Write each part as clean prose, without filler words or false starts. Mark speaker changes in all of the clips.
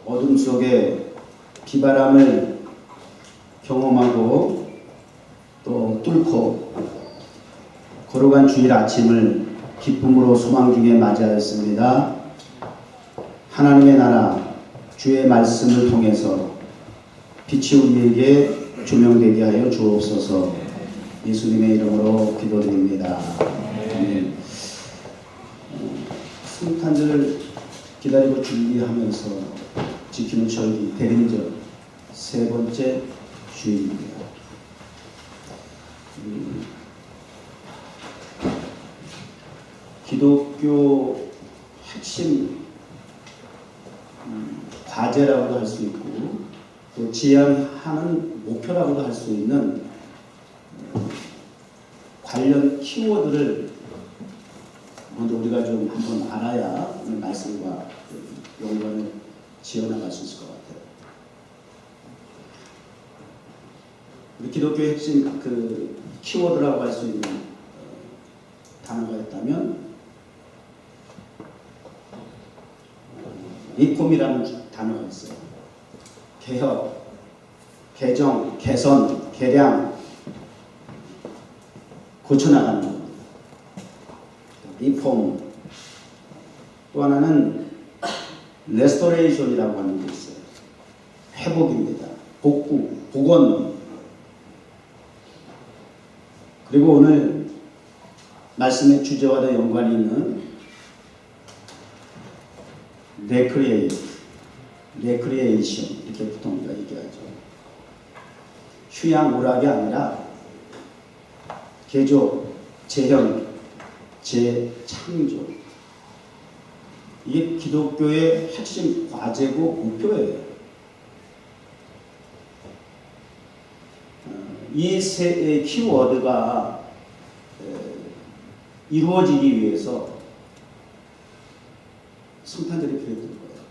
Speaker 1: 어둠 속에 비바람을 경험하고 또 뚫고 걸어간 주일 아침을 기쁨으로 소망 중에 맞이하였습니다. 하나님의 나라 주의 말씀을 통해서 빛이 우리에게 조명되게 하여 주옵소서. 예수님의 이름으로 기도드립니다. 아멘. 성탄절 기다리고 준비하면서 지키는 절기 대림절 세 번째 주일입니다. 기독교 핵심 과제라고도 할 수 있고 또 지향하는 목표라고도 할 수 있는 관련 키워드를 먼저 우리가 좀 한번 알아야 오늘 말씀과 연관을 지어나갈 수 있을 것 같아요. 우리 기독교의 핵심 키워드라고 할 수 있는 단어가 있다면 리폼이라는 단어가 있어요. 개혁, 개정, 개선, 개량, 고쳐나가는 것. 리폼. 또 하나는 레스토레이션이라고 하는 게 있어요. 회복입니다. 복구, 복원. 그리고 오늘 말씀의 주제와도 연관이 있는 레크리에이션 이렇게 보통 우리가 얘기하죠. 휴양 오락이 아니라 개조, 재현, 재창조. 이게 기독교의 핵심 과제고 목표예요. 이 세 키워드가 이루어지기 위해서 성탄절이 필요했던 거예요.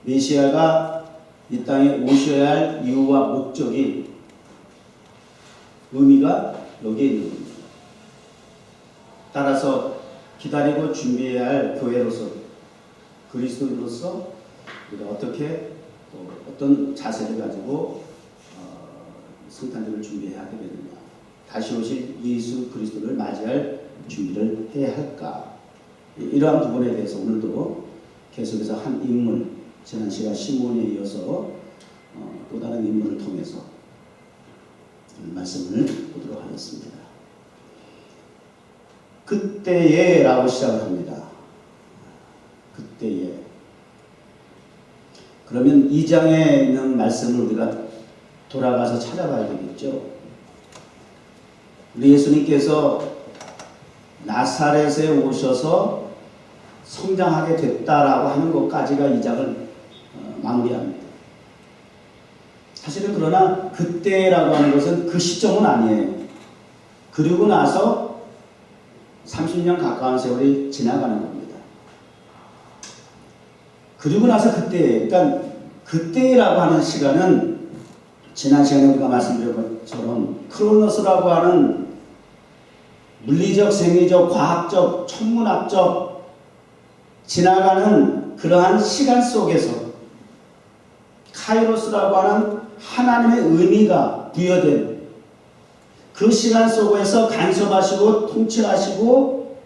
Speaker 1: 메시아가 이 땅에 오셔야 할 이유와 목적이 의미가 여기에 있는 겁니다. 따라서 기다리고 준비해야 할 교회로서 그리스도인으로서 우리가 어떻게 어떤 자세를 가지고 성탄절을 준비해야 되겠느냐, 다시 오실 예수 그리스도를 맞이할 준비를 해야 할까. 이러한 부분에 대해서 오늘도 계속해서 한 인물, 지난 시간 시몬에 이어서 또 다른 인물을 통해서 말씀을 보도록 하겠습니다. 그때에 라고 시작을 합니다. 그때에. 그러면 2장에 있는 말씀을 우리가 돌아가서 찾아봐야 되겠죠. 우리 예수님께서 나사렛에 오셔서 성장하게 됐다라고 하는 것까지가 2장을 마무리합니다. 사실은 그러나 그때라고 하는 것은 그 시점은 아니에요. 그리고 나서 30년 가까운 세월이 지나가는 겁니다. 그리고 나서 그때, 그러니까 그때라고 하는 시간은 지난 시간에 우리가 말씀드린 것처럼 크로노스라고 하는 물리적, 생리적, 과학적, 천문학적 지나가는 그러한 시간 속에서 카이로스라고 하는 하나님의 의미가 부여된 그 시간 속에서 간섭하시고 통치하시고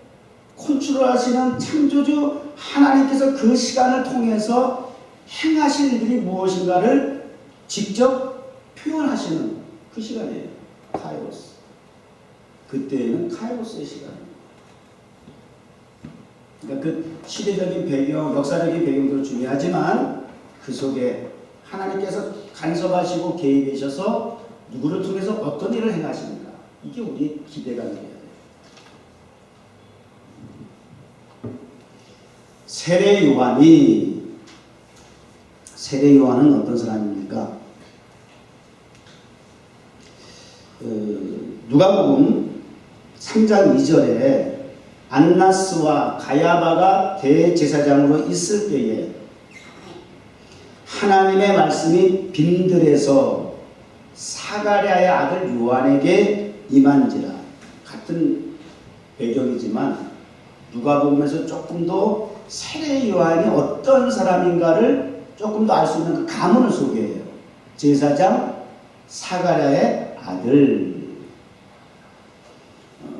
Speaker 1: 컨트롤하시는 창조주 하나님께서 그 시간을 통해서 행하실 일들이 무엇인가를 직접 표현하시는 그 시간이에요. 카이로스. 그때에는 카이로스의 시간입니다. 그러니까 그 시대적인 배경, 역사적인 배경도 중요하지만 그 속에 하나님께서 간섭하시고 개입하셔서 누구를 통해서 어떤 일을 행하시는가. 이게 우리 기대가 돼야 돼요. 세례 요한은 어떤 사람입니까? 누가복음 3장 2절에 안나스와 가야바가 대제사장으로 있을 때에 하나님의 말씀이 빈들에서 사가랴의 아들 요한에게 임한지라. 같은 배경이지만 누가복음에서 조금 더 세례 요한이 어떤 사람인가를 조금 더 알 수 있는 그 가문을 소개해요. 제사장 사가랴의 아들.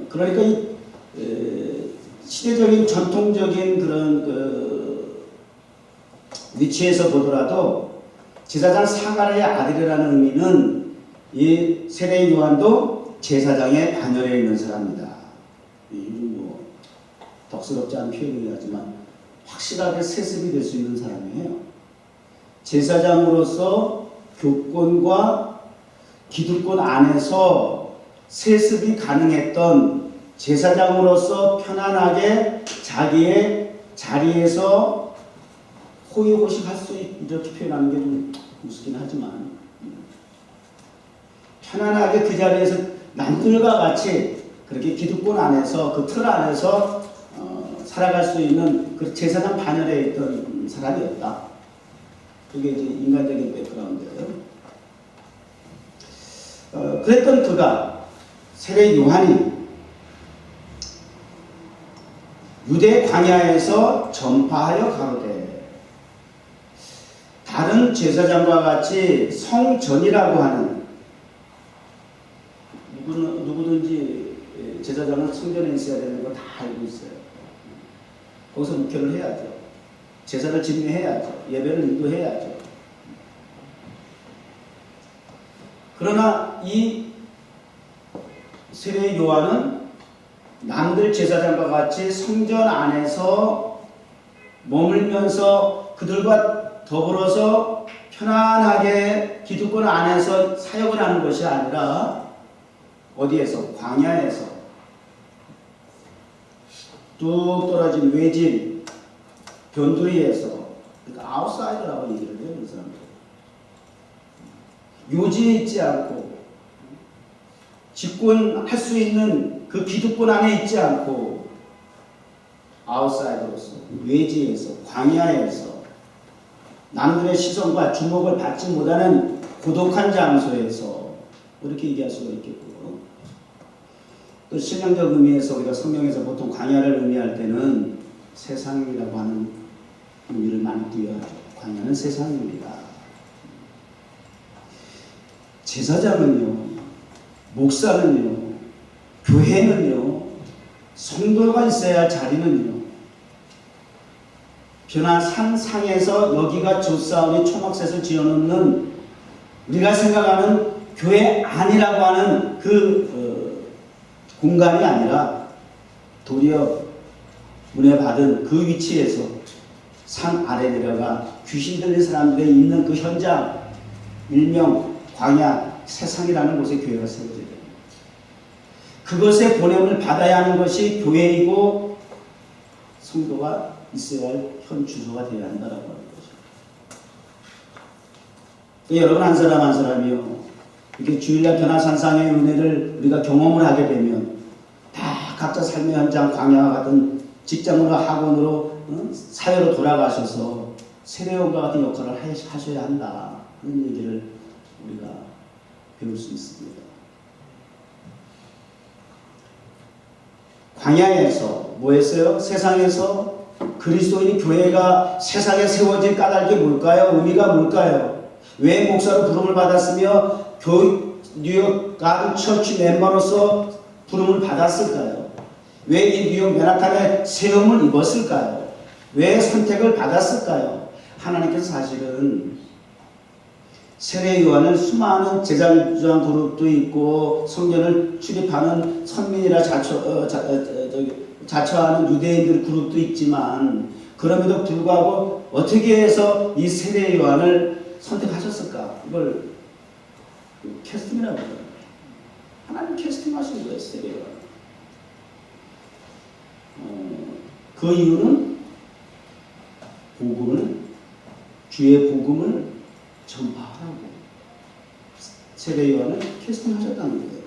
Speaker 1: 그러니까 이 시대적인 전통적인 그런 그 위치에서 보더라도 제사장 사가랴의 아들이라는 의미는 이 세례 요한도 제사장의 반열에 있는 사람이다. 요즘 뭐 덕스럽지 않은 표현이긴 하지만 확실하게 세습이 될 수 있는 사람이에요. 제사장으로서 교권과 기득권 안에서 세습이 가능했던, 제사장으로서 편안하게 자기의 자리에서 호의호식할 수 이렇게 표현하는 게 좀 우습긴 하지만 편안하게 그 자리에서 남들과 같이 그렇게 기득권 안에서 그 틀 안에서 살아갈 수 있는 그 제사장 반열에 있던 사람이었다. 그게 이제 인간적인 백그라운드예요. 그랬던 그가, 세례 요한이 유대 광야에서 전파하여 가로되, 다른 제사장과 같이 성전이라고 하는, 누구든지 제사장은 성전에 있어야 되는 거 다 알고 있어요. 거기서 묵혀를 해야죠. 제사를 집례해야죠. 예배를 인도해야죠. 그러나 이 세례 요한은 남들 제사장과 같이 성전 안에서 머물면서 그들과 더불어서 편안하게 기득권 안에서 사역을 하는 것이 아니라 어디에서? 광야에서 뚝 떨어진 외진 변두리에서, 그러니까 아웃사이더라고 얘기를 해요. 그 사람들. 요지에 있지 않고 집권할 수 있는 그 기득권 안에 있지 않고 아웃사이더로서 외지에서, 광야에서 남들의 시선과 주목을 받지 못하는 고독한 장소에서, 이렇게 얘기할 수가 있겠고요. 또 신령적 의미에서 우리가 성경에서 보통 광야를 의미할 때는 세상이라고 하는 의미를 많이 부여하죠. 광야는 세상입니다. 제사장은요, 목사는요, 교회는요, 성도가 있어야 할 자리는요, 변한 산상에서 여기가 조사원이 초막셋을 지어놓는 우리가 생각하는 교회 아니라고 하는 공간이 아니라 도리어 은혜 받은 그 위치에서 산 아래 내려가 귀신 들린 사람들이 있는 그 현장, 일명 광야, 세상이라는 곳에 교회가 세워져야 됩니다. 그것의 보냄을 받아야 하는 것이 교회이고 성도가 있어야 할 현 주소가 되어야 한다라고 하는 거죠. 여러분 한 사람 한 사람이요, 이렇게 주일날 변화산상의 은혜를 우리가 경험을 하게 되면 다 각자 삶의 현장, 광야와 같은 직장으로, 학원으로, 사회로 돌아가셔서 세례요한과 같은 역할을 하셔야 한다, 그런 얘기를 우리가 배울 수 있습니다. 광야에서 뭐 했어요? 세상에서 그리스도인 교회가 세상에 세워질 까닭이 뭘까요? 의미가 뭘까요? 왜 목사로 부름을 받았으며 뉴욕 가든 처치 멤버로서 부름을 받았을까요? 왜 이 뉴욕 맨하탄에 세움을 입었을까요? 왜 선택을 받았을까요? 하나님께서 사실은 세례 요한을 수많은 제자주장 그룹도 있고 성전을 출입하는 선민이라 자처하는 유대인들 그룹도 있지만, 그럼에도 불구하고 어떻게 해서 이 세례 요한을 선택하셨을까? 이걸 캐스팅이라고 해요. 하나님 캐스팅하신 거예요, 세례 요한. 그 이유는 주의 복음을 전파하라고 세례 요한을 캐스팅하셨다는 거예요.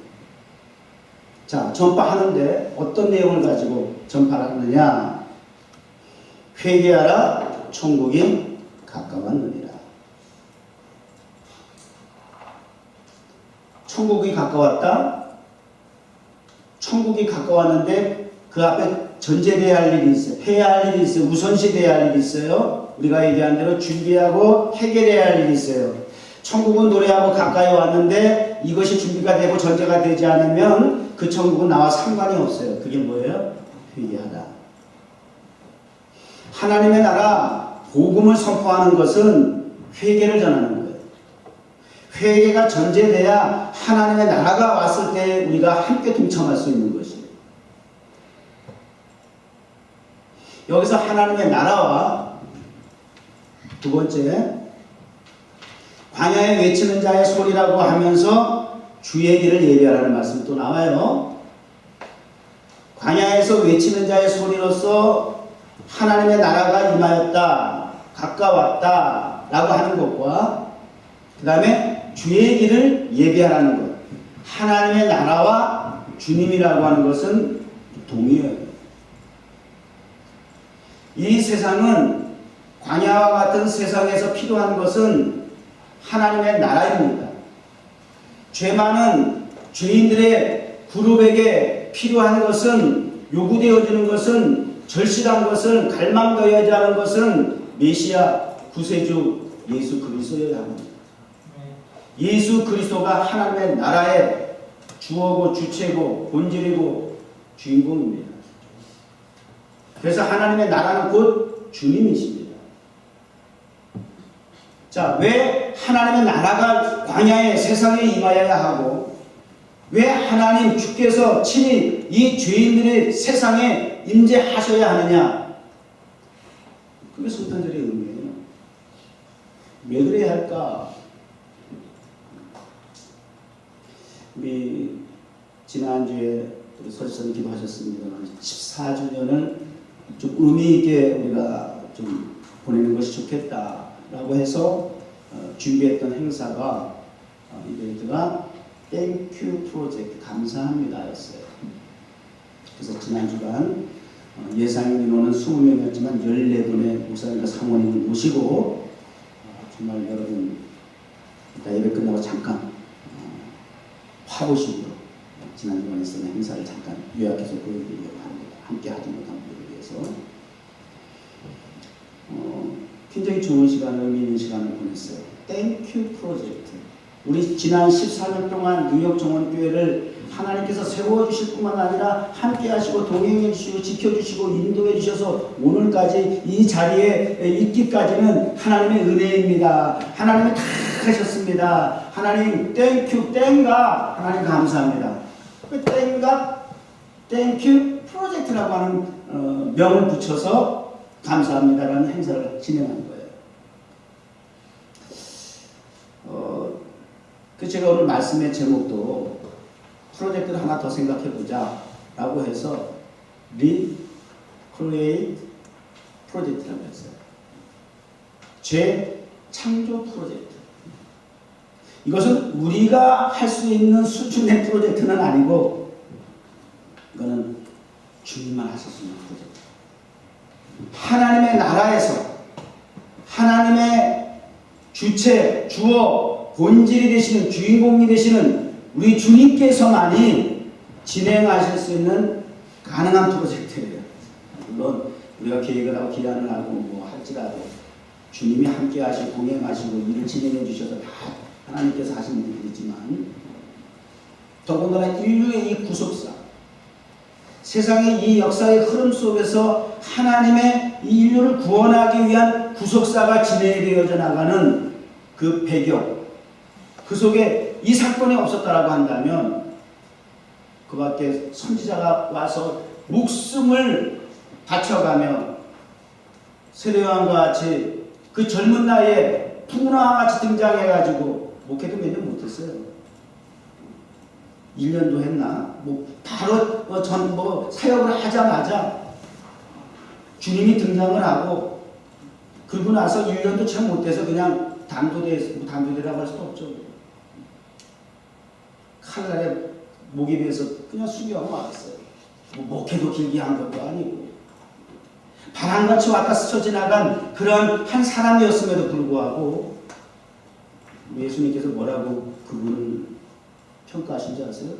Speaker 1: 자, 전파하는데 어떤 내용을 가지고 전파를 하느냐? 회개하라, 천국이 가까웠느니라. 천국이 가까웠다. 천국이 가까웠는데 그 앞에 전제돼야 할 일이 있어요. 해야 할 일이 있어요. 우선시돼야 할 일이 있어요. 우리가 얘기한 대로 준비하고 해결해야 할 일이 있어요. 천국은 노래하고 가까이 왔는데 이것이 준비가 되고 전제가 되지 않으면 그 천국은 나와 상관이 없어요. 그게 뭐예요? 회개하다. 하나님의 나라 복음을 선포하는 것은 회개를 전하는 거예요. 회개가 전제돼야 하나님의 나라가 왔을 때 우리가 함께 동참할 수 있는 것이에요. 여기서 하나님의 나라와 두 번째, 광야에 외치는 자의 소리라고 하면서 주의 길을 예비하라는 말씀이 또 나와요. 광야에서 외치는 자의 소리로서 하나님의 나라가 임하였다, 가까웠다 라고 하는 것과 그 다음에 주의 길을 예비하라는 것, 하나님의 나라와 주님이라고 하는 것은 동의해요. 이 세상은 광야와 같은 세상에서 필요한 것은 하나님의 나라입니다. 죄 많은 죄인들의 그룹에게 필요한 것은, 요구되어지는 것은, 절실한 것은, 갈망되어야 하는 것은 메시아 구세주 예수 그리스도여야 합니다. 예수 그리스도가 하나님의 나라의 주어고 주체고 본질이고 주인공입니다. 그래서 하나님의 나라는 곧 주님이십니다. 자, 왜 하나님의 나라가 광야의 세상에 임하여야 하고 왜 하나님 주께서 친히 이 죄인들의 세상에 임재하셔야 하느냐? 그게 성탄절의 의미예요. 왜 그래야 할까? 우리 지난주에 우리 설선 기도하셨습니다만 14주년을 좀 의미 있게 우리가 좀 보내는 것이 좋겠다라고 해서 준비했던 행사가 이벤트가 땡큐 프로젝트 감사합니다였어요. 그래서 지난 주간 예상 인원은 20명이었지만 14분의 목사님과 사모님을 모시고 정말 여러분 이따 예배 끝나고 잠깐 화보식으로 지난 주간에 있었던 행사를 잠깐 요약해서 보여드리려고 합니다. 함께 하지 못한 분들을 위해서 굉장히 좋은 시간을, 의미 있는 시간을 보냈어요. 땡큐 프로젝트. 우리 지난 14년 동안 뉴욕 정원교회를 하나님께서 세워주실 뿐만 아니라 함께 하시고 동행해 주시고 지켜주시고 인도해 주셔서 오늘까지 이 자리에 있기까지는 하나님의 은혜입니다. 하나님이 다 하셨습니다. 하나님 땡큐 땡가 하나님 감사합니다. 그 땡가 땡큐 프로젝트라고 하는 명을 붙여서 감사합니다라는 행사를 진행한 거예요. 그 제가 오늘 말씀의 제목도 프로젝트를 하나 더 생각해보자 라고 해서 Recreate 프로젝트라고 했어요. 재창조 프로젝트. 이것은 우리가 할 수 있는 수준의 프로젝트는 아니고 이거는 주님만 하실 수 있는 프로젝트. 하나님의 나라에서 하나님의 주체, 주어, 본질이 되시는, 주인공이 되시는 우리 주님께서만이 진행하실 수 있는 가능한 프로젝트예요. 물론 우리가 계획을 하고 기한을 하고 뭐 할지라도 주님이 함께 하시고 동행하시고 일을 진행해 주셔서 다 하나님께서 하시는 일이지만 더군다나 인류의 이 구속사, 세상의 이 역사의 흐름 속에서 하나님의 이 인류를 구원하기 위한 구속사가 진행되어져 나가는 그 배경, 그 속에 이 사건이 없었다라고 한다면 그 밖에 선지자가 와서 목숨을 바쳐가며 세례요한과 같이 그 젊은 나이에 풍운과 같이 등장해가지고 목회도 몇 년 못했어요. 1년도 했나? 바로 사역을 하자마자 주님이 등장을 하고 그러고 나서 1년도 참 못해서 그냥 단도대라고 할 수도 없죠. 칼날에 목에 비해서 그냥 수비하고 말았어요. 목회도 길게 한 것도 아니고 바람같이 왔다 스쳐 지나간 그런 한 사람이었음에도 불구하고 예수님께서 뭐라고 그분을 평가하신 줄 아세요?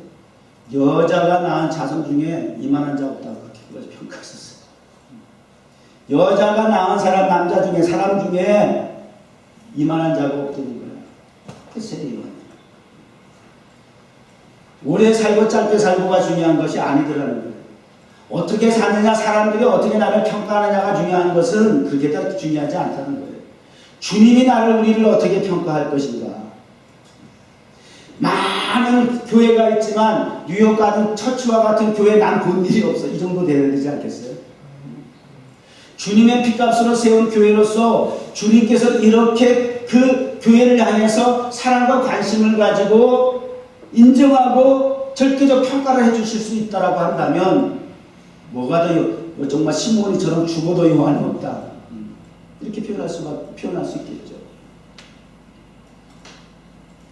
Speaker 1: 여자가 낳은 자손 중에 이만한 자 없다 그렇게 평가했었어요. 여자가 낳은 남자 중에 사람 중에 이만한 자가 없다는 거예요. 그게 세례요한이에요. 오래 살고 짧게 살고가 중요한 것이 아니더라는 거예요. 어떻게 사느냐, 사람들이 어떻게 나를 평가하느냐가 중요한 것은 그렇게 다 중요하지 않다는 거예요. 주님이 우리를 어떻게 평가할 것인가. 많은 교회가 있지만 뉴욕 같은 처치와 같은 교회 난 본 일이 없어. 이 정도 되어야 되지 않겠어요? 주님의 피값으로 세운 교회로서 주님께서 이렇게 그 교회를 향해서 사랑과 관심을 가지고 인정하고 절대적 평가를 해주실 수 있다라고 한다면 뭐가 더 정말 시몬이처럼 죽어도 요한이 없다 이렇게 표현할 수 있겠죠.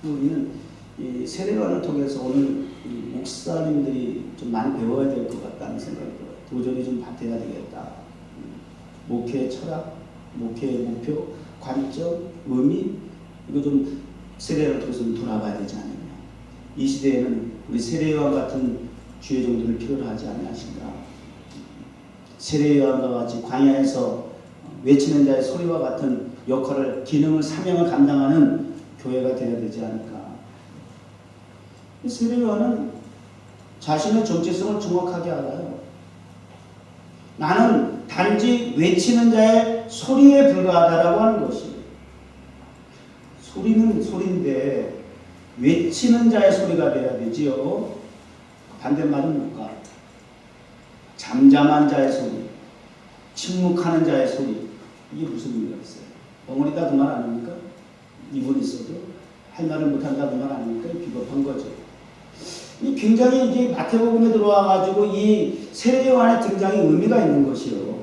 Speaker 1: 우리는 이 세례요한을 통해서 오늘 목사님들이 좀 많이 배워야 될 것 같다는 생각이 들어요. 도전이 좀 받아야 되겠다. 목회의 철학, 목회의 목표, 관점, 의미 이거 좀 세례요한을 통해서 돌아봐야 되지 않느냐. 이 시대에는 우리 세례요한 같은 주의 종들을 필요로 하지 않으신가. 세례요한과 같이 광야에서 외치는 자의 소리와 같은 역할을, 기능을, 사명을 감당하는 교회가 되어야 되지 않을까. 세례요한은 자신의 정체성을 정확하게 알아요. 나는 단지 외치는 자의 소리에 불과하다라고 하는 것이. 소리는 소리인데 외치는 자의 소리가 돼야 되지요. 반대말은 뭘까? 잠잠한 자의 소리, 침묵하는 자의 소리. 이게 무슨 의미가 있어요? 엉어리다 그 말 아닙니까? 입은 있어도 할 말을 못한다 그 말 아닙니까? 비겁한 거죠. 굉장히 이게 마태복음에 들어와가지고 이 세례요한의 등장이 의미가 있는 것이요.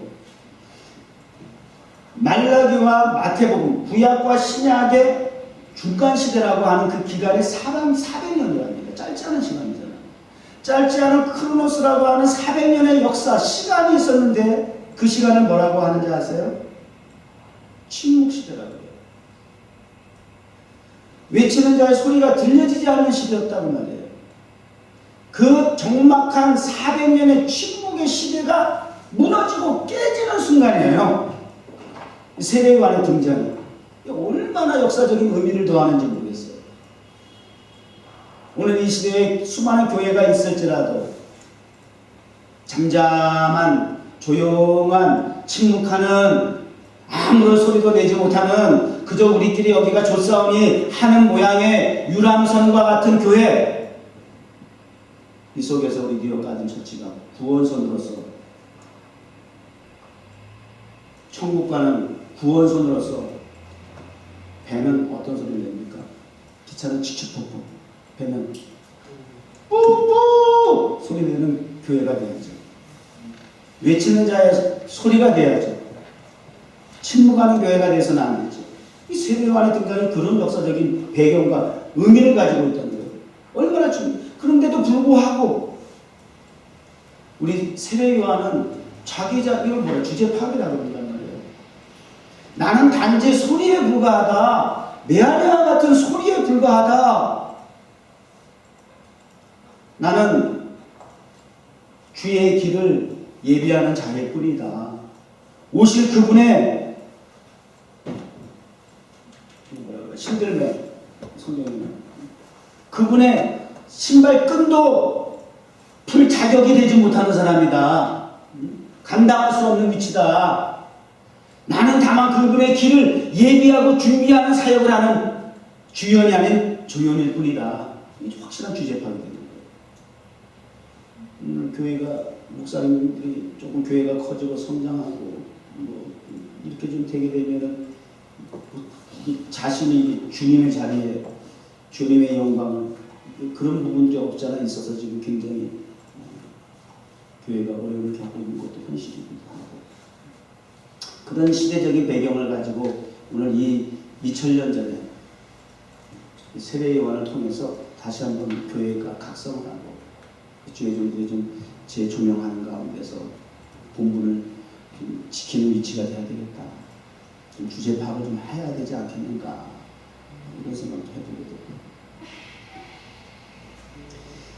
Speaker 1: 말라기와 마태복음, 구약과 신약의 중간 시대라고 하는 그 기간이 사람 400년이랍니다. 짧지 않은 시간이잖아요. 짧지 않은 크로노스라고 하는 400년의 역사, 시간이 있었는데 그 시간을 뭐라고 하는지 아세요? 침묵 시대라고 해요. 외치는 자의 소리가 들려지지 않는 시대였다고 말해요. 그 적막한 400년의 침묵의 시대가 무너지고 깨지는 순간이에요. 세례요한의 등장이 얼마나 역사적인 의미를 더하는지 모르겠어요. 오늘 이 시대에 수많은 교회가 있을지라도 잠잠한, 조용한, 침묵하는, 아무런 소리도 내지 못하는, 그저 우리끼리 여기가 좋사오니 하는 모양의 유람선과 같은 교회, 이 속에서 우리 뉴욕 가든 처치가 구원선으로서, 천국 가는 구원선으로서 배는 어떤 소리를 냅니까? 기차는 칙칙폭폭, 배는 뿌뿌 소리 내는 교회가 돼야죠. 외치는 자의 소리가 돼야죠. 침묵하는 교회가 돼서는 안 되죠. 이 세례요한의 등장이 그런 역사적인 배경과 의미를 가지고 있다는 거예요. 얼마나 그런데도 불구하고 우리 세례요한은 이걸 뭐야? 주제 파괴라고 그런단 말이에요. 나는 단지 소리에 불과하다. 메아리와 같은 소리에 불과하다. 나는 주의 길을 예비하는 자일 뿐이다. 오실 그분의 신들매 성경이면 그분의 신발끈도 풀 자격이 되지 못하는 사람이다. 감당할 수 없는 위치다. 나는 다만 그분의 길을 예비하고 준비하는 사역을 하는 주연이 아닌 조연일 뿐이다. 이게 확실한 주제파가 되는 거예요. 교회가, 목사님들이 조금 교회가 커지고 성장하고 뭐 이렇게 좀 되게 되면은 자신이 주님의 자리에 주님의 영광을, 그런 부분들이 없지 않아 있어서 지금 굉장히 교회가 어려움을 겪고 있는 것도 현실이기도 하고, 그런 시대적인 배경을 가지고 오늘 이 2000년 전에 세례요한을 통해서 다시 한번 교회가 각성을 하고 주의 종들이 좀 재조명하는 가운데서 본분을 좀 지키는 위치가 돼야 되겠다. 좀 주제 파악을 좀 해야 되지 않겠는가, 이런 생각도 해보게 되고.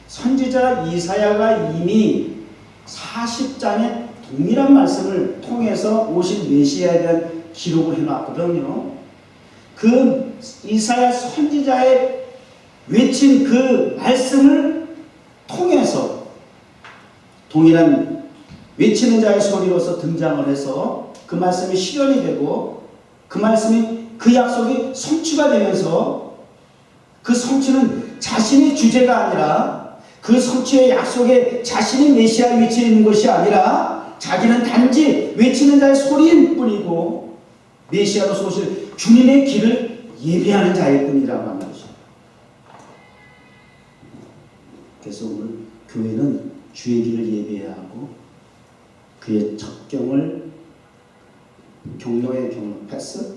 Speaker 1: 선지자 이사야가 이미 40장의 동일한 말씀을 통해서 오실 메시아에 대한 기록을 해놨거든요. 그 이사야 선지자의 외친 그 말씀을 통해서 동일한 외치는 자의 소리로서 등장을 해서 그 말씀이 실현이 되고 그 말씀이 그 약속이 성취가 되면서 그 성취는 자신의 주제가 아니라 그 성취의 약속에 자신이 메시아를 외치는 것이 아니라 자기는 단지 외치는 자의 소리일 뿐이고 메시아로서 오실 주님의 길을 예비하는 자일 뿐이라고 하는 것입니다. 그래서 오늘 교회는 주의 길을 예비해야 하고 그의 첩경을 경로의 경로 패스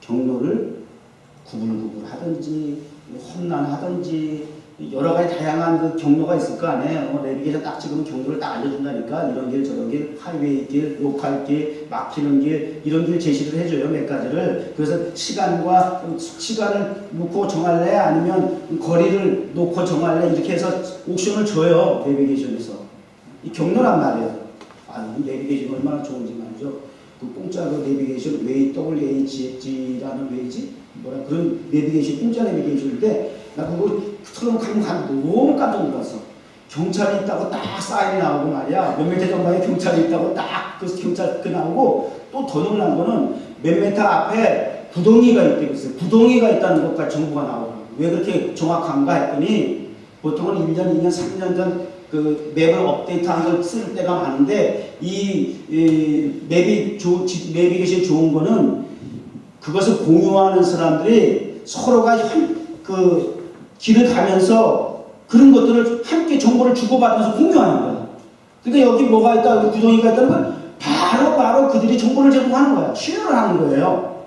Speaker 1: 경로를 구불구불하든지 험난하든지 여러 가지 다양한 그 경로가 있을 거 아니에요. 내비게이션 딱 찍으면 경로를 딱 알려준다니까. 이런 길 저런 길 하이웨이 길 로컬 길 막히는 길 이런 길 제시를 해줘요. 몇 가지를. 그래서 시간을 놓고 정할래 아니면 거리를 놓고 정할래 이렇게 해서 옵션을 줘요. 내비게이션에서. 이 경로란 말이에요. 내비게이션 얼마나 좋은지 말이죠. 그 공짜 그 내비게이션 WHG라는 웨이지 뭐라 그런 내비게이션 공짜 내비게이션인데 나 그거 처음 가면 너무 깜짝 놀랐어. 경찰이 있다고 딱 사인이 나오고 말이야. 몇 미터 전방에 경찰이 있다고 딱 그 경찰 그 나오고 또 더 놀란 거는 몇 미터 앞에 구덩이가 있다고 했어요. 구덩이가 있다는 것까지 정보가 나오고 왜 그렇게 정확한가 했더니 보통은 1년, 2년, 3년 전 그 맵을 업데이트하는 걸 쓸 때가 많은데 이 내비게이션 좋은 거는 그것을 공유하는 사람들이 서로가 그 길을 가면서 그런 것들을 함께 정보를 주고받으면서 공유하는 거야. 그러니까 여기 뭐가 있다, 여기 구덩이가 있다는 건 바로 그들이 정보를 제공하는 거야. 쉐어를 하는 거예요.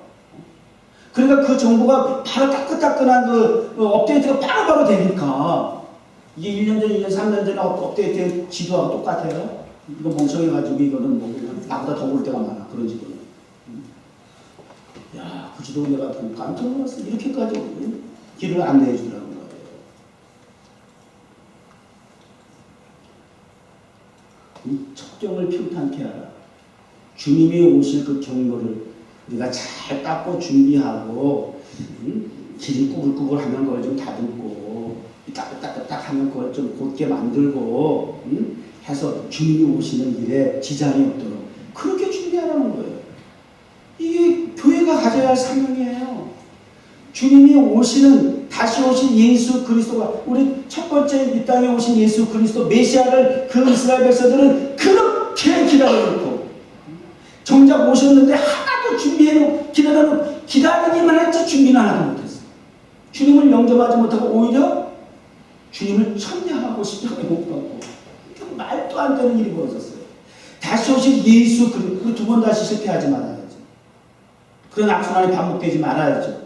Speaker 1: 그러니까 그 정보가 바로 따끈따끈한 그 업데이트가 바로바로 되니까 이게 1년 전, 2년, 3년 전에 업데이트 지도하고 똑같아요. 이거 멍청해가지고 이거는 뭐 나보다 더 볼 때가 많아. 그런 지도는. 야, 그 지도 내가 보고 깜짝 놀랐어. 이렇게까지 길을 안내해 주더라고. 이 첩경을 평탄케 하라. 주님이 오실 그 경로를 우리가 잘 닦고 준비하고 길이 꾸불꾸불하면 그걸 좀 다듬고 따뜻따뜻딱 하면 그걸 좀 곧게 만들고 해서 주님이 오시는 길에 지장이 없도록 그렇게 준비하라는 거예요. 이게 교회가 가져야 할 사명이에요. 주님이 오시는 다시 오신 예수 그리스도가 우리 첫 번째 이 땅에 오신 예수 그리스도 메시아를 그 이스라엘 백성들은 그렇게 기다려놓고 정작 오셨는데 하나도 준비해놓고 기다리기만 했지 준비는 하나도 못했어요. 주님을 영접하지 못하고 오히려 주님을 천대하고 십자가에 못 박고 말도 안 되는 일이 벌어졌어요. 다시 오신 예수 그리스도 두 번 다시 실패하지 말아야죠. 그런 악순환이 반복되지 말아야죠.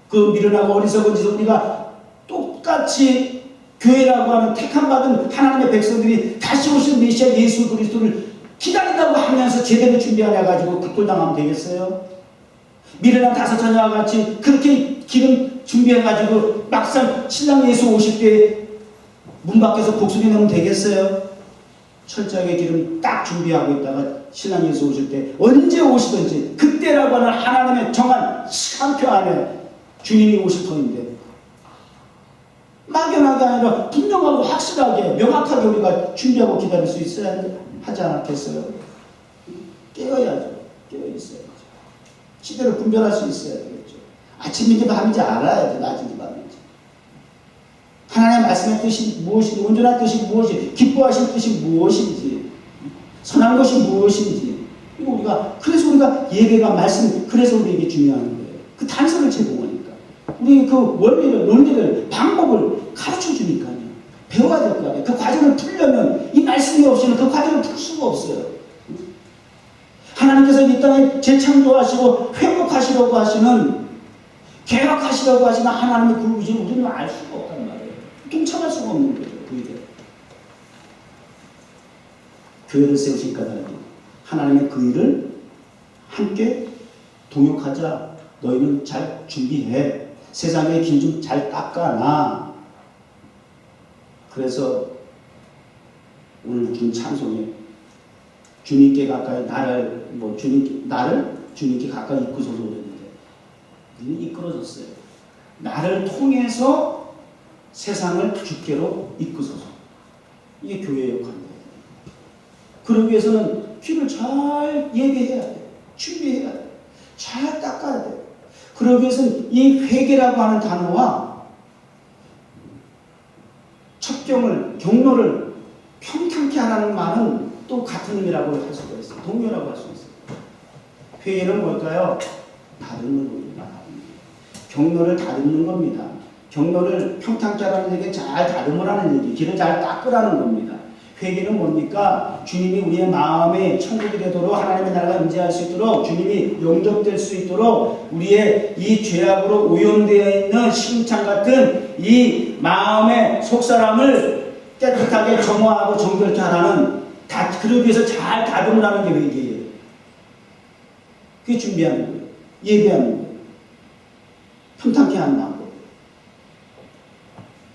Speaker 1: 그 미련하고 어리석은 짓을 우리가 똑같이 교회라고 하는 택함받은 하나님의 백성들이 다시 오신 메시아 예수 그리스도를 기다린다고 하면서 제대로 준비 안 해가지고 그 꼴 당하면 되겠어요? 미련한 다섯 자녀와 같이 그렇게 기름 준비해가지고 막상 신랑 예수 오실 때 문 밖에서 곡소리 내면 되겠어요? 철저하게 기름 딱 준비하고 있다가 신랑 예수 오실 때 언제 오시든지 그때라고 하는 하나님의 정한 시간표 안에 주님이 오실 터인데 막연하게 아니라 분명하고 확실하게 명확하게 우리가 준비하고 기다릴 수 있어야 하지 않겠어요? 깨어야죠. 깨어있어야죠. 시대를 분별할 수 있어야 되겠죠. 아침인지 밤인지 알아야죠. 낮인지 밤인지. 하나님의 말씀의 뜻이 무엇인지, 온전한 뜻이 무엇인지, 기뻐하신 뜻이 무엇인지, 선한 것이 무엇인지. 그래서 우리가 예배가 말씀, 그래서 우리에게 중요한 거예요. 그 단서를 제공하니까. 우리 그 원리를, 논리를, 방법을 가르쳐 주니까요. 배워야 될 거 아니에요. 그 과정을 풀려면 이 말씀이 없이는 그 과정을 풀 수가 없어요. 하나님께서 이 땅에 재창조하시고 회복하시려고 하시는, 개혁하시려고 하시는 하나님의 그 의지를 우리는 알 수가 없단 말이에요. 동참할 수가 없는 거죠. 그 일에. 교회를 세우신 까닭은 하나님의 그 일을 함께 동역하자. 너희는 잘 준비해. 세상의 길 좀 잘 닦아놔. 그래서 오늘 준 찬송에 주님께 가까이 나를 주님께 가까이 이끄소서 그랬는데 우리는 이끌어졌어요. 나를 통해서 세상을 주께로 이끄소서. 이게 교회의 역할입니다. 그러기 위해서는 귀를 잘 예배해야 돼. 준비해야 돼. 잘 닦아야 돼. 그러기 위해서는 이 회개라고 하는 단어와 첩경을, 경로를 평탄케 하라는 말은 또 같은 의미라고 할 수가 있어요. 동요라고 할 수 있어요. 회개는 뭘까요? 다듬는 겁니다. 경로를 다듬는 겁니다. 경로를 평탄케 하라는 얘기, 잘 다듬으라는 얘기, 길을 잘 닦으라는 겁니다. 회개는 뭡니까? 주님이 우리의 마음에 천국이 되도록, 하나님의 나라가 임재할 수 있도록, 주님이 영접될 수 있도록 우리의 이 죄악으로 오염되어 있는 시금창 같은 이 마음의 속사람을 깨끗하게 정화하고 정결케 하라는, 그러기 위해서 잘 다듬으라는 게 회개예요. 그게 준비하는 거예요. 예배하는 거예요. 평탄케 한다는 거예요.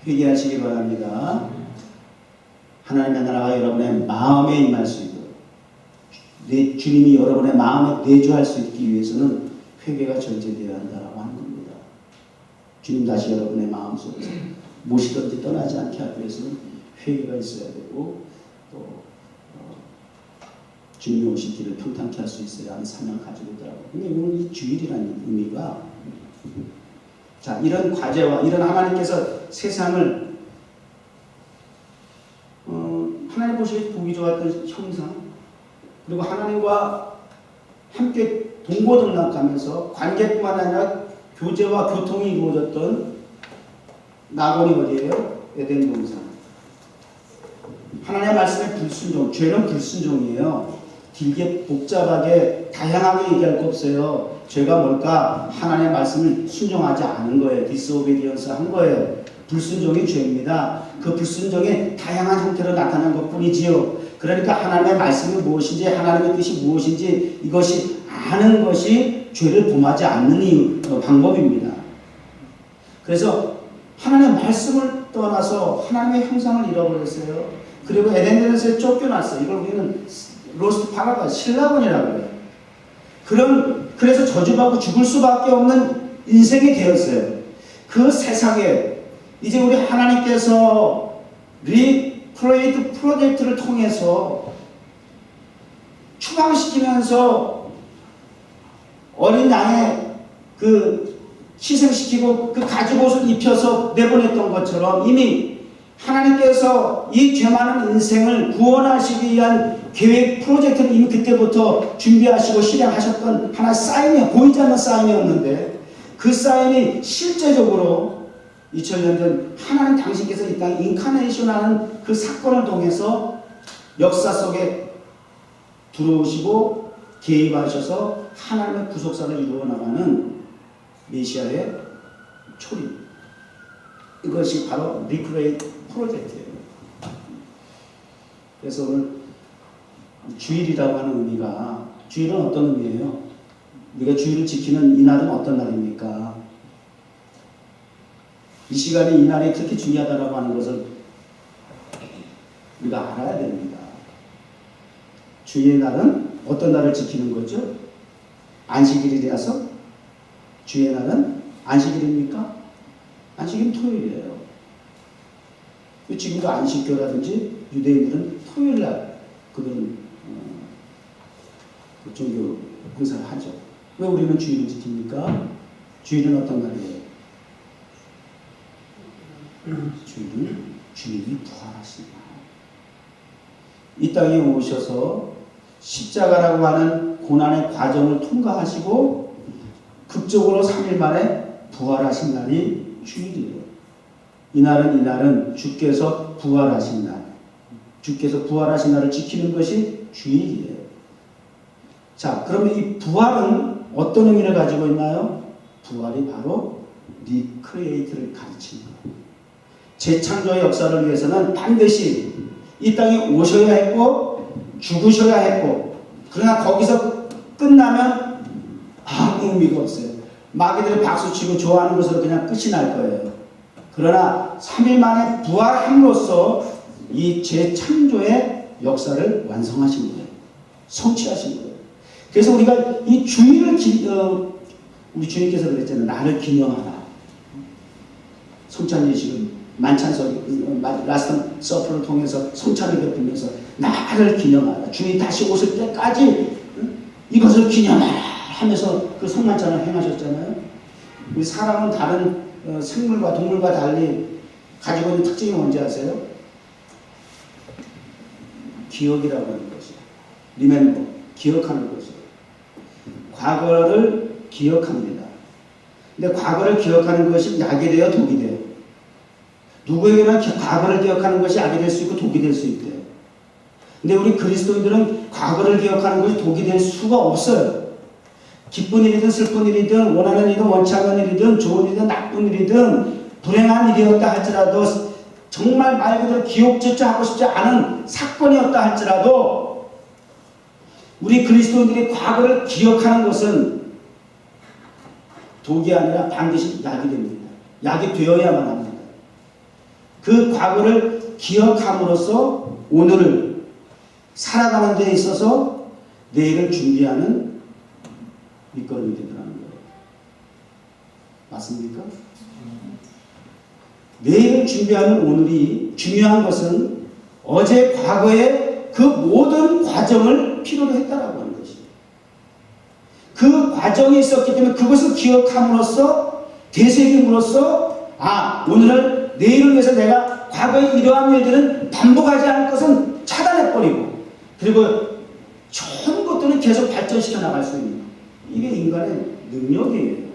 Speaker 1: 회개하시기 바랍니다. 하나님의 나라가 여러분의 마음에 임할 수 있도록, 주님이 여러분의 마음에 내주할 수 있기 위해서는 회개가 전제되어야 한다고 하는 겁니다. 주님 다시 여러분의 마음속에서 무엇이든지 떠나지 않게 하기 위해서는 회개가 있어야 되고, 또 주님이 오신 길을 평탄케 할 수 있어야 하는 사명을 가지고 있더라고요. 근데 오늘 이 주일이라는 의미가, 자, 이런 과제와 이런 하나님께서 세상을 하나님 보시기에 보기 좋았던 형상, 그리고 하나님과 함께 동고동락하면서 관계뿐만 아니라 교제와 교통이 이루어졌던 낙원이 어디예요? 에덴 동산. 하나님의 말씀에 불순종, 죄는 불순종이에요. 길게 복잡하게 다양하게 얘기할 거 없어요. 죄가 뭘까? 하나님의 말씀을 순종하지 않은 거예요. 디스오베디언스 한 거예요. 불순종이 죄입니다. 그 불순종의 다양한 형태로 나타난 것뿐이지요. 그러니까 하나님의 말씀이 무엇인지, 하나님의 뜻이 무엇인지 이것이 아는 것이 죄를 범하지 않는 방법입니다. 그래서 하나님의 말씀을 떠나서 하나님의 형상을 잃어버렸어요. 그리고 에덴에서 쫓겨났어요. 이걸 우리는 로스트 파라가 신라곤이라고 해요. 그래서 저주받고 죽을 수밖에 없는 인생이 되었어요. 그 세상에 이제 우리 하나님께서 리크레이트 프로젝트를 통해서 추방시키면서 어린 양의 희생시키고 그 가죽 옷을 입혀서 내보냈던 것처럼 이미 하나님께서 이 죄 많은 인생을 구원하시기 위한 계획 프로젝트를 이미 그때부터 준비하시고 실행하셨던 하나의 사인이, 보이지 않는 사인이었는데, 그 사인이 실제적으로 2000년 전 하나님 당신께서 이 땅에 인카네이션하는 그 사건을 통해서 역사 속에 들어오시고 개입하셔서 하나님의 구속사를 이루어나가는 메시아의 초림, 이것이 바로 리크레이트 프로젝트예요. 그래서 오늘 주일이라고 하는 의미가, 주일은 어떤 의미예요? 우리가 주일을 지키는 이날은 어떤 날입니까? 이 시간에 이 날이 그렇게 중요하다고 하는 것을 우리가 알아야 됩니다. 주의 날은 어떤 날을 지키는 거죠? 안식일이라서? 주의 날은 안식일입니까? 안식일은 토요일이에요. 지금도 안식교라든지 유대인들은 토요일날 그들은 종교 행사를 하죠. 왜 우리는 주일을 지킵니까? 주일은 어떤 날이에요? 주일은 주님이 부활하신 날. 이 땅에 오셔서 십자가라고 하는 고난의 과정을 통과하시고 극적으로 3일 만에 부활하신 날이 주일이에요. 이날은 주께서 부활하신 날, 주께서 부활하신 날을 지키는 것이 주일이에요. 자, 그러면 이 부활은 어떤 의미를 가지고 있나요? 부활이 바로 리크리에이트를 가르치는 거예요. 재창조의 역사를 위해서는 반드시 이 땅에 오셔야 했고 죽으셔야 했고, 그러나 거기서 끝나면 아무 의미가 없어요. 마귀들이 박수치고 좋아하는 것으로 그냥 끝이 날 거예요. 그러나 3일 만에 부활함으로써 이 재창조의 역사를 완성하신 거예요. 성취하신 거예요. 그래서 우리가 이 주일을 우리 주님께서 그랬잖아요. 나를 기념하라. 성찬 예식은 만찬석, 라스트 서프를 통해서 성찬을 베풀면서 나를 기념하라. 주님 다시 오실 때까지 이것을 기념하라 하면서 그 성만찬을 행하셨잖아요. 우리 사람은 다른 생물과 동물과 달리 가지고 있는 특징이 뭔지 아세요? 기억이라고 하는 것이에요. remember, 기억하는 것이에요. 과거를 기억합니다. 근데 과거를 기억하는 것이 약이 돼요, 독이 돼요? 누구에게나 과거를 기억하는 것이 약이 될 수 있고 독이 될 수 있대요. 근데 우리 그리스도인들은 과거를 기억하는 것이 독이 될 수가 없어요. 기쁜 일이든 슬픈 일이든 원하는 일이든 원치 않는 일이든 좋은 일이든 나쁜 일이든 불행한 일이었다 할지라도 정말 말 그대로 기억조차 하고 싶지 않은 사건이었다 할지라도 우리 그리스도인들이 과거를 기억하는 것은 독이 아니라 반드시 약이 됩니다. 약이 되어야만 합니다. 그 과거를 기억함으로써 오늘을 살아가는 데 있어서 내일을 준비하는 밑거름이 되더라는 거예요. 맞습니까? 내일을 준비하는 오늘이 중요한 것은 어제 과거의 그 모든 과정을 필요로 했다라고 하는 것이에요. 그 과정이 있었기 때문에 그것을 기억함으로써 되새김으로써 오늘을 내일을 위해서 내가 과거의 이러한 일들은 반복하지 않을 것은 차단해버리고 그리고 좋은 것들은 계속 발전시켜 나갈 수 있는 이게 인간의 능력이에요.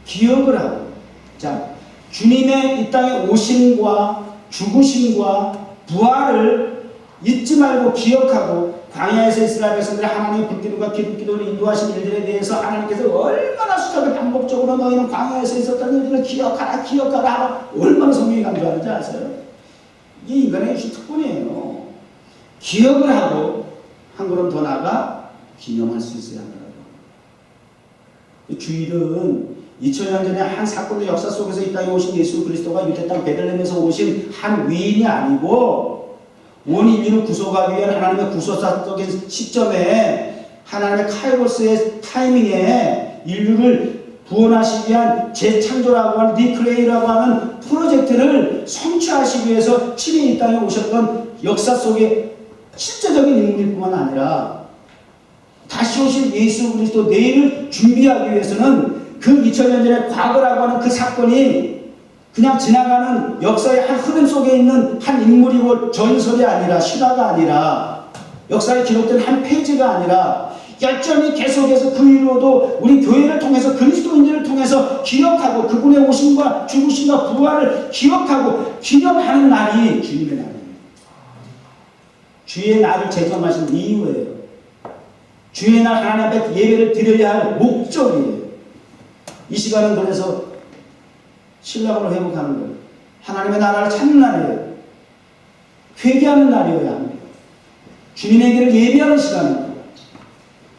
Speaker 1: 기억을 하고 자 주님의 이 땅에 오심과 죽으심과 부활을 잊지 말고 기억하고 광야에서 이스라엘 백성들이 하나님의 불기둥과 기름기둥을 인도하신 일들에 대해서 하나님께서 얼마나 수차게 반복적으로 너희는 광야에서 있었던 일들을 기억하라 기억하라 얼마나 성경이 강조하는지 아세요? 이게 인간의 특권이에요. 기억을 하고 한 걸음 더 나아가 기념할 수 있어야 한다고. 주일은 2000년 전에 한 사건의 역사 속에서 이 땅에 오신 예수 그리스도가 유대 땅 베들레헴에서 오신 한 위인이 아니고 온 인류를 구속하기 위한 하나님의 구속사적인 시점에 하나님의 카이로스의 타이밍에 인류를 구원하시기 위한 재창조라고 하는 리크레이라고 하는 프로젝트를 성취하시기 위해서 친히 이 땅에 오셨던 역사 속의 실제적인 인물일 뿐만 아니라 다시 오실 예수 그리스도 내일을 준비하기 위해서는 그 2000년 전의 과거라고 하는 그 사건이 그냥 지나가는 역사의 한 흐름 속에 있는 한 인물이고 전설이 아니라 신화가 아니라 역사에 기록된 한 페이지가 아니라 여전히 계속해서 그 이후로도 우리 교회를 통해서 그리스도인들을 통해서 기억하고 그분의 오심과 죽으심과 부활을 기억하고 기념하는 날이 주님의 날이에요. 주의 날을 제정하신 이유예요. 주의 날 하나님 앞에 예배를 드려야 할 목적이에요. 이 시간은 그래서 신랑으로 회복하는 거예요. 하나님의 나라를 찾는 날이에요. 회개하는 날이어야 합니다. 주님의 길을 예배하는 시간입니다.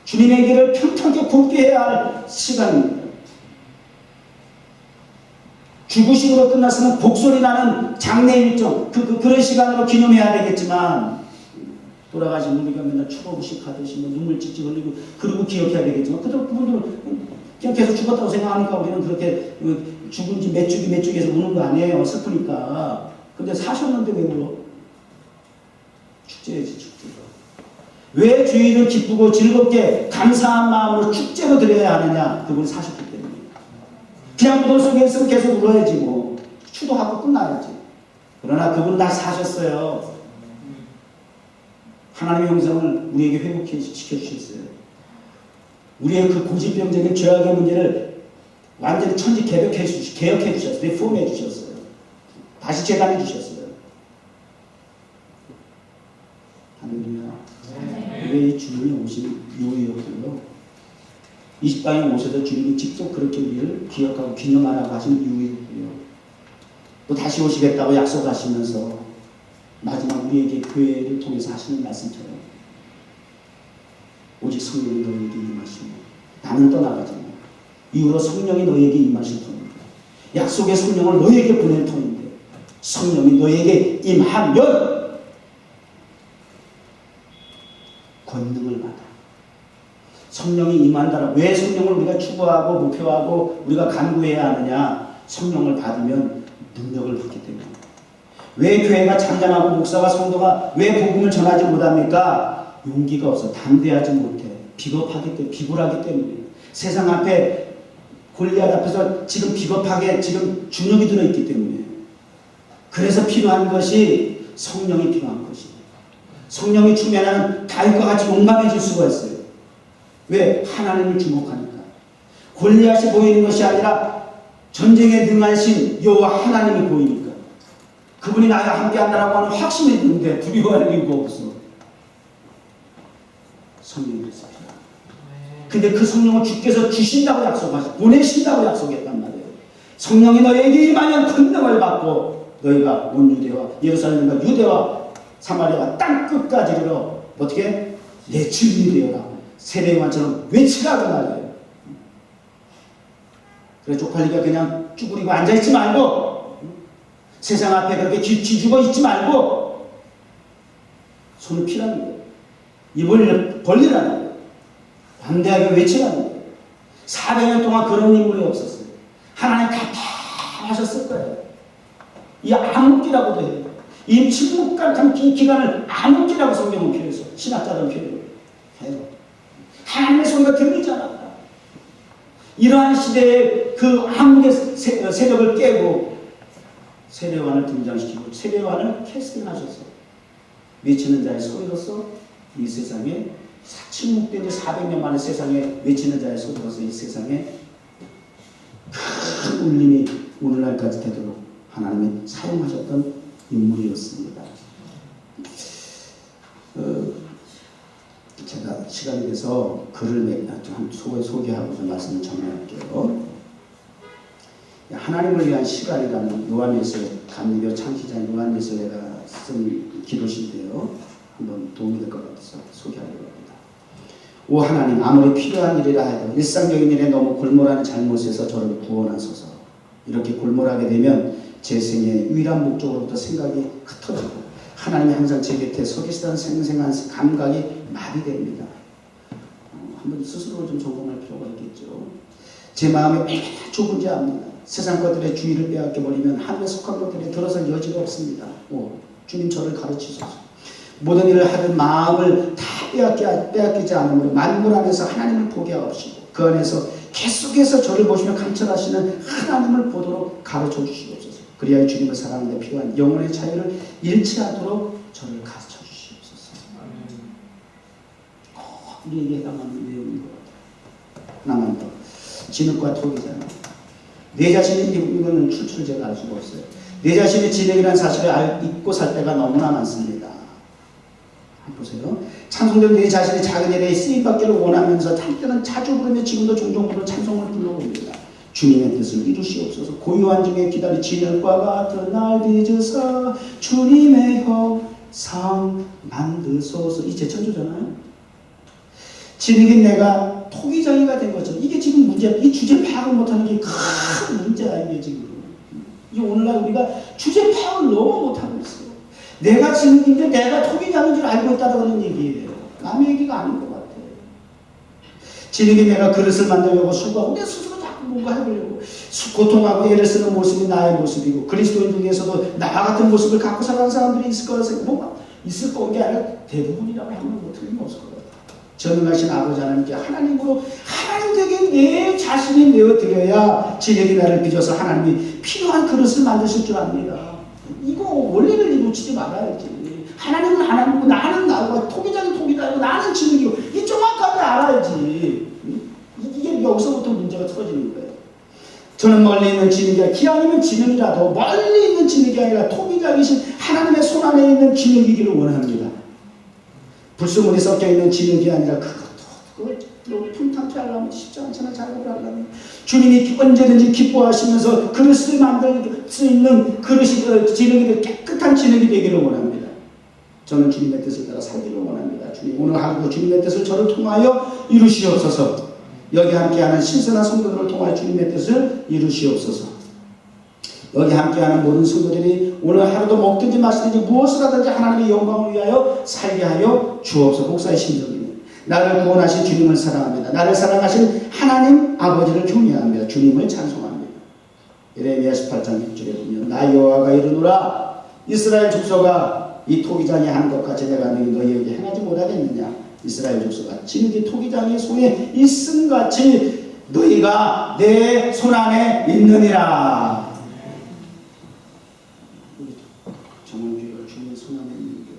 Speaker 1: 주님의 길을 평탄하게 굽게 해야 할 시간입니다. 죽으심으로 끝났으면 곡소리 나는 장례 일정 그런 시간으로 기념해야 되겠지만 돌아가신 우리가 맨날 추모식 하듯이 눈물 찔찔 흘리고 그러고 기억해야 되겠지만 그분들은 그냥 계속 죽었다고 생각하니까 우리는 그렇게 죽은 지 몇 주기에서 우는 거 아니에요. 슬프니까. 근데 사셨는데 왜 울어? 축제지 축제가. 왜 주일을 기쁘고 즐겁게 감사한 마음으로 축제로 드려야 하느냐? 그분 사셨기 때문에. 그냥 무덤 속에 있으면 계속 울어야지 뭐. 추도하고 끝나야지. 그러나 그분은 다 사셨어요. 하나님의 형상을 우리에게 회복해 시켜주셨어요. 우리의 그 고집병적인 죄악의 문제를 완전히 천지 개혁해 주셨어요. 리폼해 주셨어요. 다시 재단해 주셨어요. 할렐루야. 그게 주님이 오신 이유였고요. 이 땅에 오셔서 주님이 직접 그렇게 우리를 기억하고 기념하라고 하신 이유였고요. 또 다시 오시겠다고 약속하시면서 마지막 우리에게 교회를 통해서 하시는 말씀처럼 오직 성령이 너희에게 임하시고 나는 떠나가지만 이후로 성령이 너희에게 임하실 겁니다. 약속의 성령을 너에게 보낼 터인데 성령이 너에게 임하면 권능을 받아. 성령이 임한다라. 왜 성령을 우리가 추구하고 목표하고 우리가 간구해야 하느냐? 성령을 받으면 능력을 받기 때문에. 왜 교회가 잠잠하고 목사가 성도가 왜 복음을 전하지 못합니까? 용기가 없어. 담대하지 못해. 비겁하기 때문에, 비굴하기 때문에. 세상 앞에 골리앗 앞에서 지금 비겁하게 지금 주눅이 들어있기 때문에. 그래서 필요한 것이 성령이 필요한 것이에요. 성령이 충만하면 다윗과 같이 용감해질 수가 있어요. 왜? 하나님을 주목하니까. 골리앗이 보이는 것이 아니라 전쟁에 능하신 여호와 하나님이 보이니까. 그분이 나와 함께 한다라고 하는 확신이 있는데 두려워할 이유가 없어. 성령이 그래서 필요합니다. 근데 그 성령을 주께서 주신다고 약속하셨고 보내신다고 약속했단 말이에요. 성령이 너에게 임하면 권능을 받고 너희가 온 유대와 예루살렘과 유대와 사마리아와 땅 끝까지 이르러 어떻게? 내 증인이 되어라. 세례요한처럼 외치라고 말이에요. 그래 쪽팔리게 그냥 쭈그리고 앉아있지 말고 세상 앞에 그렇게 기죽어 있지 말고 손을 피라는 거예요. 입을 벌리라는 거예요. 담대하게 외치라는 거예요. 400년 동안 그런 인물이 없었어요. 하나님 답답하셨을 거예요. 이 암흑기라고도 해요. 이 침묵같은 기간을 암흑기라고 성경은 표현해서 신학자들은 표현해요. 하나님의 소리가 들리지 않았다. 이러한 시대에 그 암흑의 세력을 깨고 세례요한을 등장시키고 세례요한을 캐스팅하셔서 외치는 자의 소리로서 이 세상에 침묵된 지 400년 만에 세상에 외치는 자의 소리로서 이 세상에 큰 울림이 오늘날까지 되도록 하나님이 사용하셨던 인물이었습니다. 제가 시간이 돼서 글을 좀 소개하고 좀 말씀을 정리할게요. 하나님을 위한 시간이라는 요한일서 감리교 창시자 요한일서가 쓴 기도시인데요. 한번 도움이 될 것 같아서 소개하려고 합니다. 오 하나님, 아무리 필요한 일이라 해도 일상적인 일에 너무 골몰하는 잘못에서 저를 구원하소서. 이렇게 골몰하게 되면 제 생의 유일한 목적으로부터 생각이 흩어지고 하나님이 항상 제 곁에 서 계시다는 생생한 감각이 마비됩니다. 한번 스스로 좀 점검할 필요가 있겠죠. 제 마음이 얼마나 좁은지 압니다. 세상 것들의 주의를 빼앗겨버리면 하늘에 속한 것들에 들어설 여지가 없습니다. 주님 저를 가르치소서. 모든 일을 하는 마음을 다 빼앗기지 않으므로 만물 안에서 하나님을 보게 하옵시고 그 안에서 계속해서 저를 보시며 감찰하시는 하나님을 보도록 가르쳐 주시옵소서. 그리하여 주님을 사랑하는 데 필요한 영혼의 자유를 잃지 않도록 저를 가르쳐 주시옵소서. 우리에게 해당하는 내용인 것 같아요. 하나만 더. 진흙과 토기잖아요. 내 자신이 이거는 출처를 제가 알 수가 없어요. 내 자신이 진흙이라는 사실을 잊고 살 때가 너무나 많습니다. 보세요. 찬송대로 내 자신의 작은 일에 쓰임받기를 원하면서 한때는 자주 부르며 지금도 종종 부르는 찬송을 불러봅니다. 주님의 뜻을 이루시옵소서. 고요한 중에 기다리 진흙과 같은 날 빚으사 주님의 형상 만드소서. 이 제천조잖아요. 진흙인 내가 토기장이가 된 것처럼 이게 지금 문제야. 이 주제 파악을 못하는 게 큰 문제야. 이게 지금. 이 오늘날 우리가 주제 파악을 너무 못하고 있어요. 내가 진흙인데 내가 토기장인 줄 알고 있다는 얘기예요. 남의 얘기가 아닌 것 같아요. 진흙인 내가 그릇을 만들려고 수고하고 내 스스로 자꾸 뭔가 해보려고 고통하고 애를 쓰는 모습이 나의 모습이고 그리스도인 중에서도 나와 같은 모습을 갖고 살아가는 사람들이 있을 거라 생각, 뭐가 있을 게 아니라 대부분이라고 하면 뭐 틀림없을 것 같아요. 전능하신 아버지 하나님께 하나님으로 하나님에게 내 자신이 내어드려야 진흙이 나를 빚어서 하나님이 필요한 그릇을 만드실 줄 압니다. 이거 원리를 놓치지 말아야지. 하나님은 하나님이고 나는 나고 토기장이 토기장이고 나는 진흙이고 이 정확하게 알아야지. 이게 여기서부터 문제가 터지는 거예요. 저는 멀리 있는 진흙이 기 아니면 진흙이라도 멀리 있는 진흙이 아니라 토기장이신 하나님의 손 안에 있는 진흙이기를 원합니다. 불순물이 섞여있는 진흙이 아니라 그걸 평탄케 하려면 쉽지 않잖아. 작업을 하려면 주님이 언제든지 기뻐하시면서 그릇을 만들 수 있는 그릇이 진흙이 깨끗한 진흙이 되기를 원합니다. 저는 주님의 뜻을 따라 살기를 원합니다. 주님 오늘 하루 주님의 뜻을 저를 통하여 이루시옵소서. 여기 함께하는 신선한 성도들을 통하여 주님의 뜻을 이루시옵소서. 여기 함께하는 모든 성도들이 오늘 하루도 먹든지 마시든지 무엇을 하든지 하나님의 영광을 위하여 살게 하여 주옵소서. 목사의 심정입니다. 나를 구원하신 주님을 사랑합니다. 나를 사랑하신 하나님 아버지를 경외합니다. 주님을 찬송합니다. 예레미야 18장 6절에 보면 나 여호와가 이르노라 이스라엘 족속아 이 토기장이 하는 것 같이 내가 너희에게 행하지 못하겠느냐. 이스라엘 족속아 진흙이 토기장의 손에 있음같이 너희가 내 손안에 있느니라. 정원교회가 주님의 손안에 있는 교회.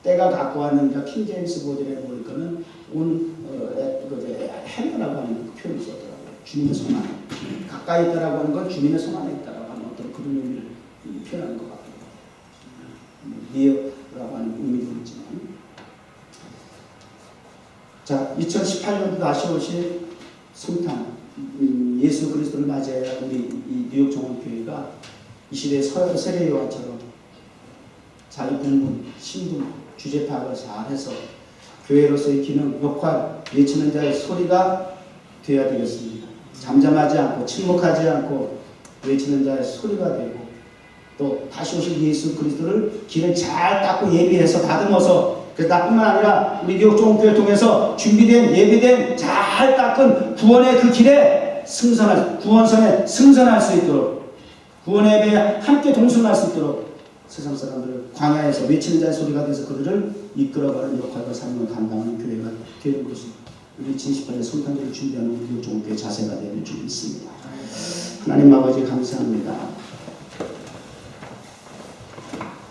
Speaker 1: 때가 갖고 왔는가 킹제임스 버전에 보니까는 해라고 하는 표현을 썼더라고요. 주님의 손 안에 가까이 있다라고 하는 건 주님의 손 안에 있다라고 하는 어떤 그런 의미를 표현하는 것 같아요. 리어라고 하는 의미도 있지만, 자 2018년도 다시 오실 성탄 예수 그리스도를 맞이해야 우리 이 뉴욕 정원교회가 이 시대의 세례 요한처럼 자기 분분, 신분, 주제 파악을 잘해서 교회로서의 기능, 역할, 외치는 자의 소리가 되어야 되겠습니다. 잠잠하지 않고 침묵하지 않고 외치는 자의 소리가 되고 또 다시 오실 예수 그리스도를 길을 잘 닦고 예비해서 다듬어서 나뿐만 아니라 우리 뉴욕 정원교회를 통해서 준비된 예비된 잘 닦은 구원의 그 길에 구원선에 승선할 수 있도록 구원의 예배에 함께 동승할 수 있도록 세상 사람들을 광야에서 외치는 자의 소리가 돼서 그들을 이끌어가는 역할과 삶을 감당하는 교회가 되는 것이 우리 2018년 성탄절을 준비하는 우리 뉴욕 정원교회 자세가 되는 줄 믿습니다. 하나님 아버지 감사합니다.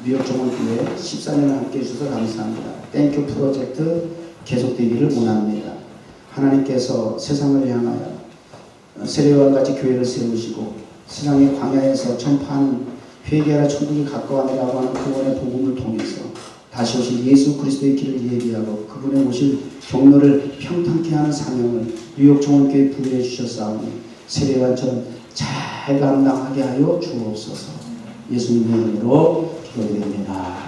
Speaker 1: 뉴욕 정원교회 14년을 함께 해주셔서 감사합니다. 땡큐 프로젝트 계속되기를 원합니다. 하나님께서 세상을 향하여 세례요한같이 교회를 세우시고 세상의 광야에서 전파하는 회개하라 천국이 가까워하라고 하는 구원의 복음을 통해서 다시 오실 예수 그리스도의 길을 예비하고 그분의 오실 경로를 평탄케 하는 사명을 뉴욕 정원교회에 부여해 주셨사오니 세례요한처럼 잘 감당하게 하여 주옵소서. 예수님의 이름으로 기도드립니다.